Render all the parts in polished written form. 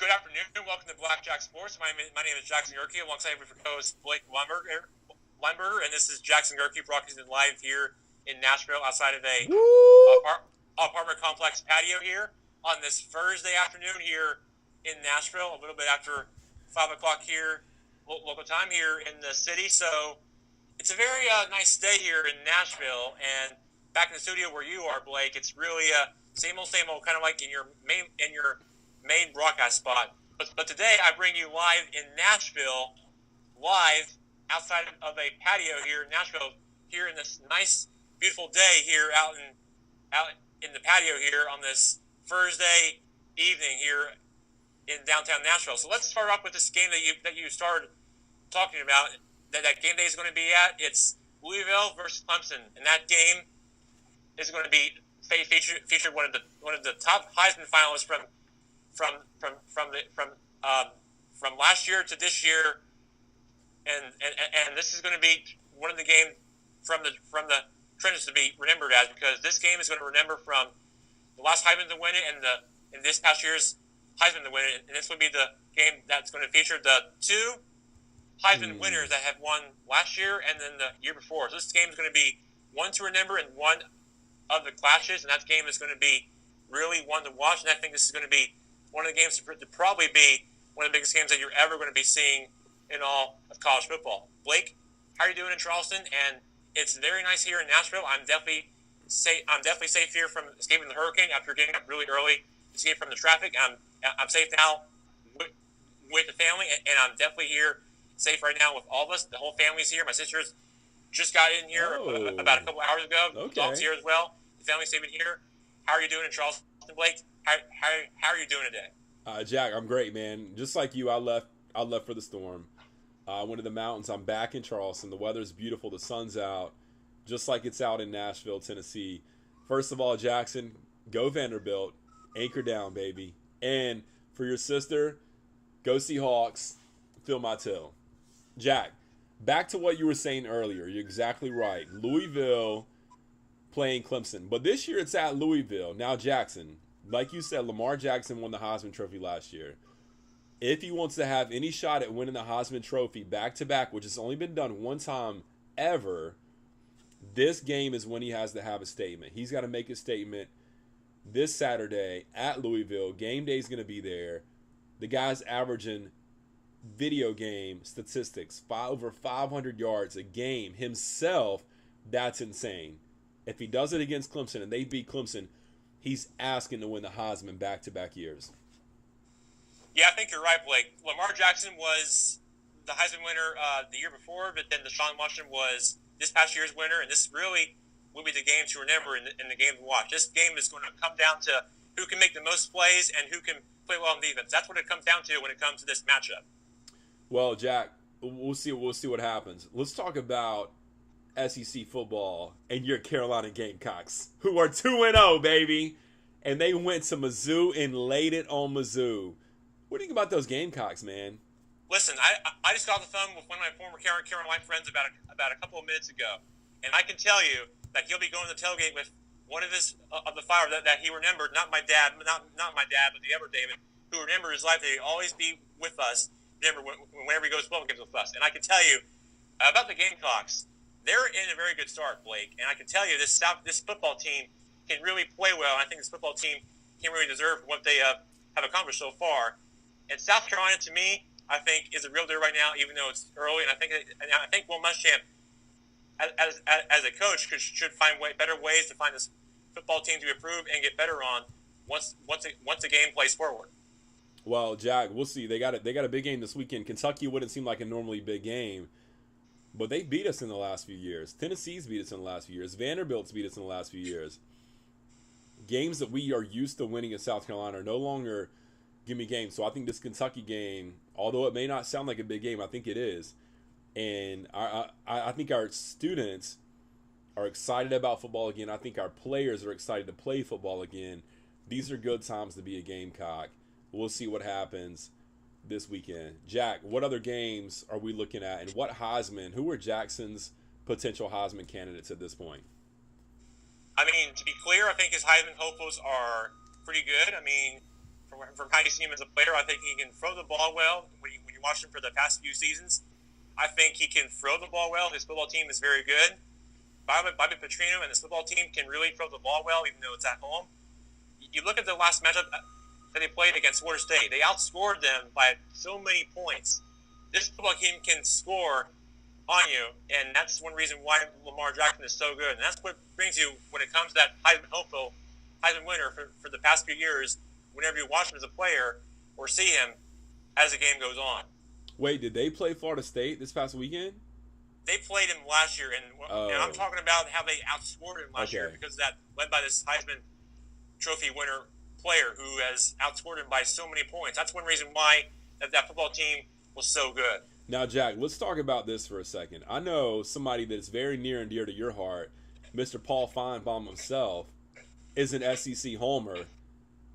Good afternoon. Welcome to Blackjack Sports. My name is Jackson Gerke, alongside with co-host Blake Weinberger, and this is Jackson Gerke broadcasting live here in Nashville outside of a apartment complex patio here on this Thursday afternoon here in Nashville, a little bit after 5 o'clock here, local time here in the city. So it's a very nice day here in Nashville, and back in the studio where you are, Blake, it's really same old, kind of like in your main broadcast spot. But today I bring you live in Nashville, live outside of a patio here in Nashville, here in this nice, beautiful day here out in the patio here on this Thursday evening here in downtown Nashville. So let's start off with this game that you started talking about. That game day is going to be at. It's Louisville versus Clemson, and that game is going to be featured one of the top Heisman finalists from last year to this year, and this is going to be one of the games from the trenches to be remembered as, because this game is going to remember from the last Heisman to win it and this past year's Heisman to win it, and this would be the game that's going to feature the two Heisman winners that have won last year and then the year before. So this game is going to be one to remember and one of the clashes, and that game is going to be really one to watch. And I think this is going to be one of the games to probably be one of the biggest games that you're ever going to be seeing in all of college football. Blake, how are you doing in Charleston? And it's very nice here in Nashville. I'm definitely safe here from escaping the hurricane after getting up really early to escape from the traffic. I'm safe now with the family, and I'm definitely here safe right now with all of us. The whole family's here. My sisters just got in here about a couple hours ago. Okay. Dog's here as well. The family's safe in here. How are you doing in Charleston, Blake? How are you doing today? Jack, I'm great, man. Just like you, I left for the storm. I went to the mountains. I'm back in Charleston. The weather's beautiful. The sun's out, just like it's out in Nashville, Tennessee. First of all, Jackson, go Vanderbilt. Anchor down, baby. And for your sister, go Seahawks. Feel my toe. Jack, back to what you were saying earlier. You're exactly right. Louisville playing Clemson. But this year it's at Louisville. Now, Jackson, like you said, Lamar Jackson won the Heisman Trophy last year. If he wants to have any shot at winning the Heisman Trophy back-to-back, which has only been done one time ever, this game is when he has to have a statement. He's got to make a statement this Saturday at Louisville. Game day is going to be there. The guy's averaging video game statistics, over 500 yards a game himself. That's insane. If he does it against Clemson and they beat Clemson, he's asking to win the Heisman back-to-back years. Yeah, I think you're right, Blake. Lamar Jackson was the Heisman winner the year before, but then Deshaun Watson was this past year's winner, and this really will be the game to remember and the game to watch. This game is going to come down to who can make the most plays and who can play well on defense. That's what it comes down to when it comes to this matchup. Well, Jack, we'll see what happens. Let's talk about SEC football and your Carolina Gamecocks, who are 2-0, baby. And they went to Mizzou and laid it on Mizzou. What do you think about those Gamecocks, man? Listen, I just got off the phone with one of my former Carolina friends about a couple of minutes ago, and I can tell you that he'll be going to the tailgate with one of his of the fire that he remembered. Not my dad, not my dad, but the other David, who remembered his life. That he'll always be with us. Remember whenever he goes to football games with us. And I can tell you about the Gamecocks. They're in a very good start, Blake, and I can tell you this football team can really play well. I think this football team can really deserve what they have accomplished so far. And South Carolina, to me, I think is a real deal right now, even though it's early. And I think Will Muschamp, as a coach, should find better ways to find this football team to improve and get better on once the game plays forward. Well, Jack, we'll see. They got a big game this weekend. Kentucky wouldn't seem like a normally big game, but they beat us in the last few years. Tennessee's beat us in the last few years. Vanderbilt's beat us in the last few years. Games that we are used to winning in South Carolina are no longer gimme games. So I think this Kentucky game, although it may not sound like a big game, I think it is. And I think our students are excited about football again. I think our players are excited to play football again. These are good times to be a Gamecock. We'll see what happens this weekend. Jack, what other games are we looking at? And who are Jackson's potential Heisman candidates at this point? I mean, to be clear, I think his Heisman hopefuls are pretty good. I mean, from how you see him as a player. I think he can throw the ball well. When you watch him for the past few seasons, I think he can throw the ball well. His football team is very good. Bobby Petrino and his football team can really throw the ball well, even though it's at home. You look at the last matchup that they played against Florida State. They outscored them by so many points. This football team can score on you, and that's one reason why Lamar Jackson is so good. And that's what brings you, when it comes to that Heisman winner for the past few years, whenever you watch him as a player or see him as the game goes on. Wait, did they play Florida State this past weekend? They played him last year, and I'm talking about how they outscored him last year because of that, led by this Heisman Trophy winner player who has outscored him by so many points. That's one reason why that football team was so good. Now, Jack, let's talk about this for a second. I know somebody that's very near and dear to your heart, Mr. Paul Feinbaum himself, is an SEC homer.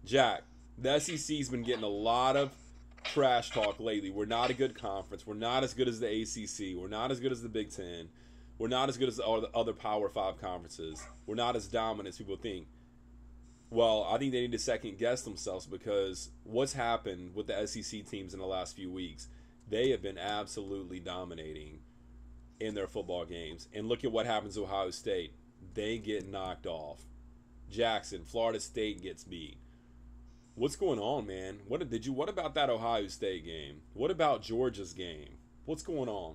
Jack, the SEC's been getting a lot of trash talk lately. We're not a good conference. We're not as good as the ACC. We're not as good as the Big Ten. We're not as good as the other Power 5 conferences. We're not as dominant as people think. Well, I think they need to second guess themselves because what's happened with the SEC teams in the last few weeks, they have been absolutely dominating in their football games. And look at what happens to Ohio State. They get knocked off. Jackson, Florida State gets beat. What's going on, man? What about that Ohio State game? What about Georgia's game? What's going on?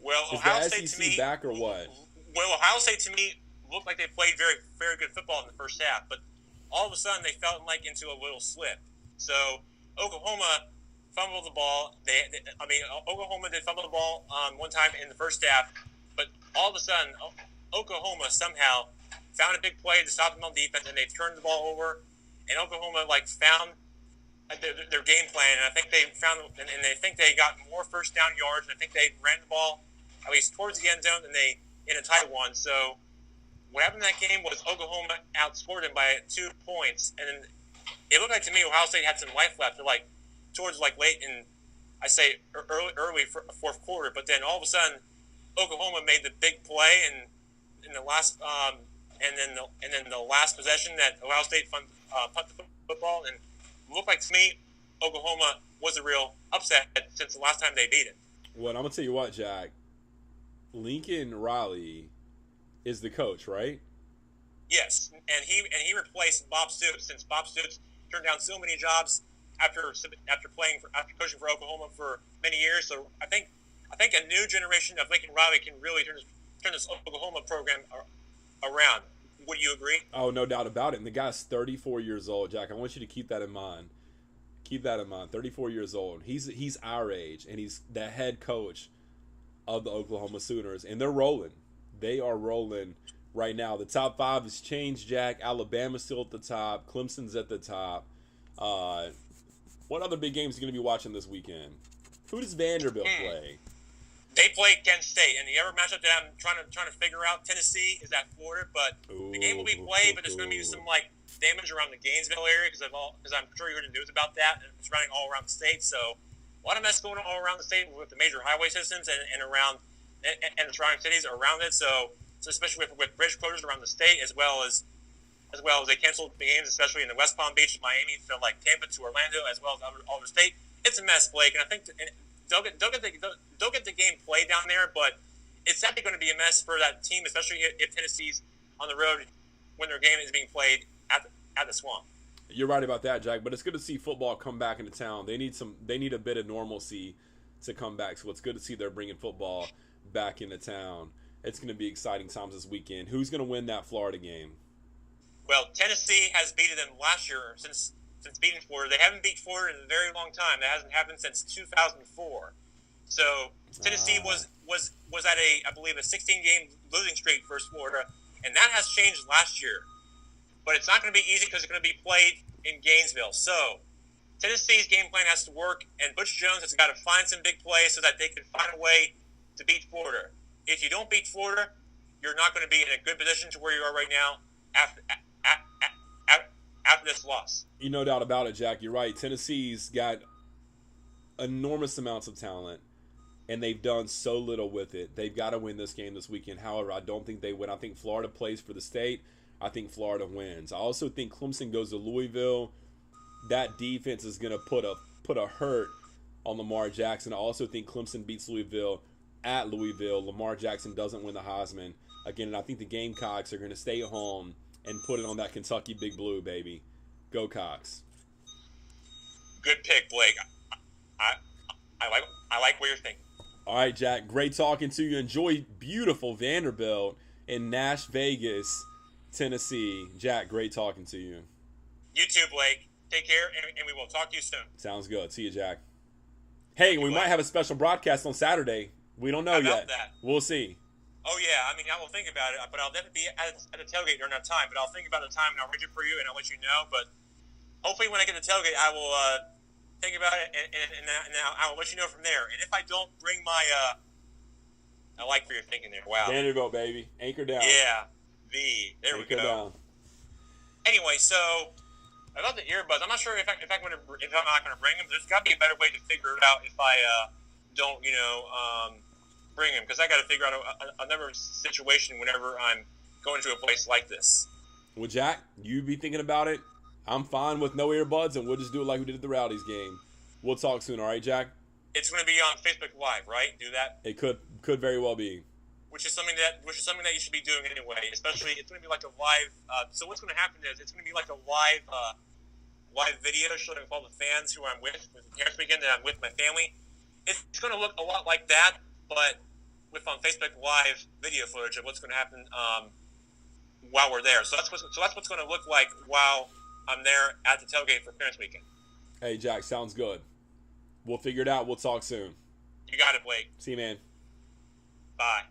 Well, is Ohio the State SEC to me back or what? Well, Ohio State to me looked like they played very, very good football in the first half, but all of a sudden they felt like into a little slip. So Oklahoma fumbled the ball. Oklahoma did fumble the ball one time in the first half, but all of a sudden Oklahoma somehow found a big play to stop them on defense, and they turned the ball over. And Oklahoma found their game plan, and I think they found, and they think they got more first down yards. And I think they ran the ball at least towards the end zone, and they in a tight one. So what happened in that game was Oklahoma outscored them by 2 points, and then it looked like to me Ohio State had some life left. Towards late in, I say early fourth quarter, but then all of a sudden Oklahoma made the big play, and in the last and then the last possession that Ohio State punted the football, and it looked like to me Oklahoma was a real upset since the last time they beat it. Well, I'm gonna tell you what, Jack. Lincoln Riley is the coach, right? Yes, and he replaced Bob Stoops, since Bob Stoops turned down so many jobs after coaching for Oklahoma for many years. So I think a new generation of Lincoln Riley can really turn this Oklahoma program around. Would you agree? Oh, no doubt about it. And the guy's 34 years old, Jack. I want you to keep that in mind. Keep that in mind. 34 years old. He's our age, and he's the head coach of the Oklahoma Sooners, and they're rolling. They are rolling right now. The top 5 has changed, Jack. Alabama's still at the top. Clemson's at the top. What other big games are you going to be watching this weekend? Who does Vanderbilt play? They play Kent State, and the other matchup that I'm trying to figure out, Tennessee, is at Florida. But the game will be played, but there's going to be some damage around the Gainesville area because I'm sure you heard the news about that. And it's running all around the state, so a lot of mess going on all around the state with the major highway systems and the surrounding cities around it. So especially with bridge closures around the state, as well as they canceled the games, especially in the West Palm Beach, Miami, so Tampa to Orlando, as well as all over the state. It's a mess, Blake, and I think they'll get the game played down there, but it's definitely going to be a mess for that team, especially if Tennessee's on the road when their game is being played at the Swamp. You're right about that, Jack. But it's good to see football come back into town. They need a bit of normalcy to come back. So it's good to see they're bringing football back into town. It's going to be exciting times this weekend. Who's going to win that Florida game? Well, Tennessee has beaten them last year since beating Florida. They haven't beat Florida in a very long time. That hasn't happened since 2004. So Tennessee was at I believe a 16-game losing streak versus Florida, and that has changed last year. But it's not going to be easy because it's going to be played in Gainesville. So Tennessee's game plan has to work, and Butch Jones has got to find some big plays so that they can find a way to beat Florida. If you don't beat Florida, you're not going to be in a good position to where you are right now after this loss. No doubt about it, Jack. You're right. Tennessee's got enormous amounts of talent, and they've done so little with it. They've got to win this game this weekend. However, I don't think they win. I think Florida plays for the state. I think Florida wins. I also think Clemson goes to Louisville. that defense is going to put a hurt on Lamar Jackson. I also think Clemson beats Louisville at Louisville. Lamar Jackson doesn't win the Heisman. Again, and I think the Gamecocks are going to stay home and put it on that Kentucky Big Blue, baby. Go Cox. Good pick, Blake. I like what you're thinking. All right, Jack. Great talking to you. Enjoy beautiful Vanderbilt in Nash Vegas, Tennessee. Jack, great talking to you. You too, Blake. Take care, and we will talk to you soon. Sounds good. See you, Jack. Hey, we might have a special broadcast on Saturday. We don't know yet. That? We'll see. Oh, yeah. I mean, I will think about it, but I'll definitely be at the tailgate during that time. But I'll think about the time, and I'll read it for you, and I'll let you know. But hopefully when I get to the tailgate, I will think about it, and I'll let you know from there. And if I don't bring my I like where you're thinking there. Wow. Vanderbilt, baby. Anchor down. Yeah. There we go. Down. Anyway, so about the earbuds, I'm not sure if I'm not going to bring them. There's got to be a better way to figure it out if I don't, bring them, because I got to figure out another situation whenever I'm going to a place like this. Well, Jack, you be thinking about it. I'm fine with no earbuds, and we'll just do it like we did at the Rowdies game. We'll talk soon, all right, Jack? It's going to be on Facebook Live, right? Do that. It could very well be. Which is something that you should be doing anyway. Especially, it's going to be like a live. So what's going to happen is it's going to be like a live video showing all the fans who I'm with the parents weekend that I'm with my family. It's going to look a lot like that, but with on Facebook Live video footage of what's going to happen while we're there. So that's what's going to look like while I'm there at the tailgate for parents weekend. Hey, Jack, sounds good. We'll figure it out. We'll talk soon. You got it, Blake. See you, man. Bye.